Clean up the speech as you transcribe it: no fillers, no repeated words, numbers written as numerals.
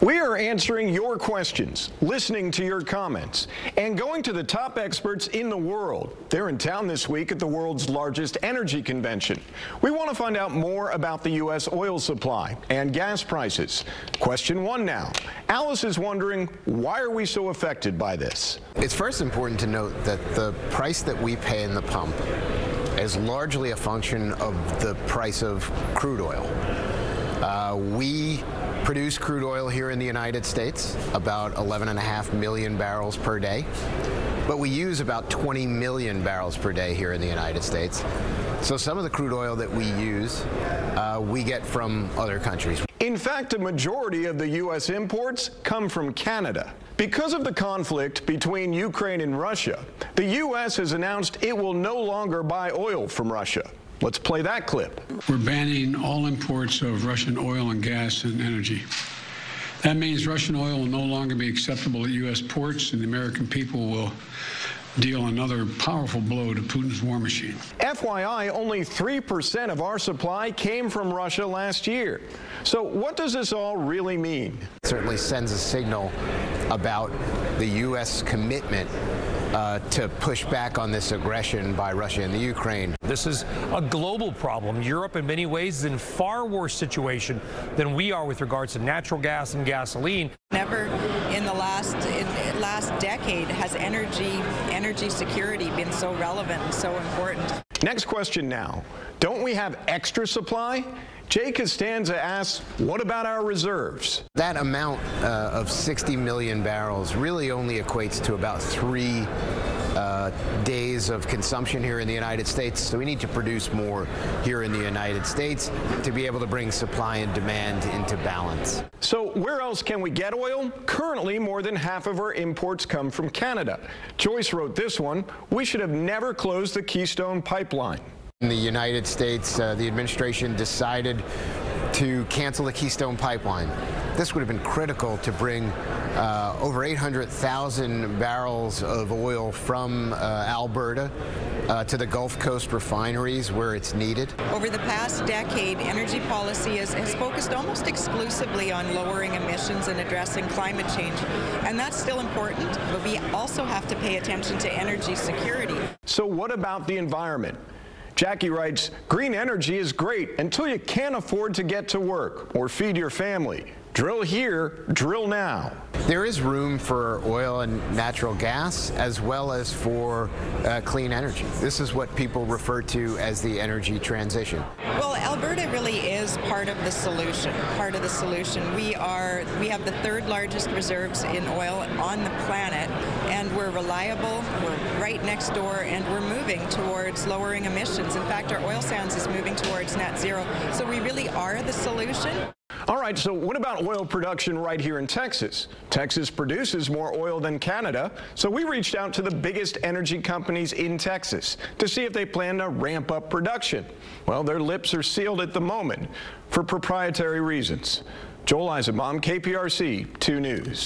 We are answering your questions, listening to your comments, and going to the top experts in the world. They're in town this week at the world's largest energy convention. We want to find out more about the U.S. oil supply and gas prices. Question one now. Alice is wondering, why are we so affected by this? It's first important to note that the price that we pay in the pump is largely a function of the price of crude oil. We produce crude oil here in the United States, about 11.5 million barrels per day, but we use about 20 million barrels per day here in the United States. So some of the crude oil that we use, we get from other countries. In fact, a majority of the U.S. imports come from Canada. Because of the conflict between Ukraine and Russia, the U.S. has announced it will no longer buy oil from Russia. Let's play that clip. We're banning all imports of Russian oil and gas and energy. That means Russian oil will no longer be acceptable at U.S. ports, and the American people will deal another powerful blow to Putin's war machine. FYI, only 3% of our supply came from Russia last year. So what does this all really mean? It certainly sends a signal about the U.S. commitment to push back on this aggression by Russia in the Ukraine. This is a global problem. Europe, in many ways, is in far worse situation than we are with regards to natural gas and gasoline. Never in the last decade has energy security been so relevant and so important. Next question now. Don't we have extra supply? Jay Costanza asks, what about our reserves? That amount of 60 million barrels really only equates to about 3 days of consumption here in the United States. So we need to produce more here in the United States to be able to bring supply and demand into balance. So where else can we get oil? Currently, more than half of our imports come from Canada. Joyce wrote this one, we should have never closed the Keystone Pipeline. In the United States, the administration decided to cancel the Keystone Pipeline. This would have been critical to bring over 800,000 barrels of oil from Alberta to the Gulf Coast refineries where it's needed. Over the past decade, energy policy has focused almost exclusively on lowering emissions and addressing climate change. And that's still important, but we also have to pay attention to energy security. So what about the environment? Jackie writes, green energy is great until you can't afford to get to work or feed your family. Drill here, drill now. There is room for oil and natural gas as well as for clean energy. This is what people refer to as the energy transition. Well, Alberta really is part of the solution. We have the third largest reserves in oil on the planet, and we're reliable, we're right next door, and we're moving towards lowering emissions. In fact, our oil sands is moving towards net zero. So we really are the solution. All right, so what about oil production right here in Texas? Texas produces more oil than Canada, so we reached out to the biggest energy companies in Texas to see if they plan to ramp up production. Well, their lips are sealed at the moment for proprietary reasons. Joel Eisenbaum, KPRC 2 News.